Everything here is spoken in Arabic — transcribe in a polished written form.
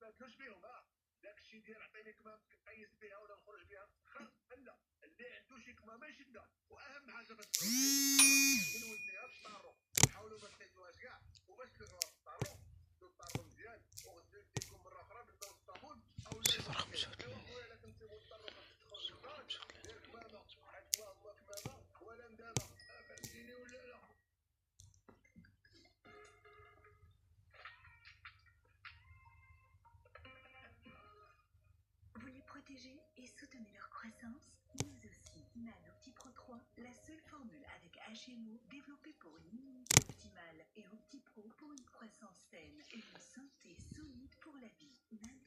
تبادلوش بهم. داكشي ديال عطيني كمام كنقيس بها ولا نخرج بها خاص. لا، اللي عنده شي كمامه يشدها. واهم حاجه باش تخرج من وزنها في الطارو، حاولوا ما تحيدوهاش كاع وباش تلوحوها في الطارو. الطارو مزيان وغسلوا يديكم مره اخرى بالماء والصابون. او لا خويا لا تنسيو الطارو باش تخرج للدار دير كمامه، حيت اللهم كمامه ولا ندامه. فهمتيني ولا لا؟ Vous les protégez et soutenez leur croissance, nous aussi. Nano Petit Pro 3, la seule formule avec HMO développée pour une immunité optimale et Opti Pro pour une croissance saine et une santé solide pour la vie. Nano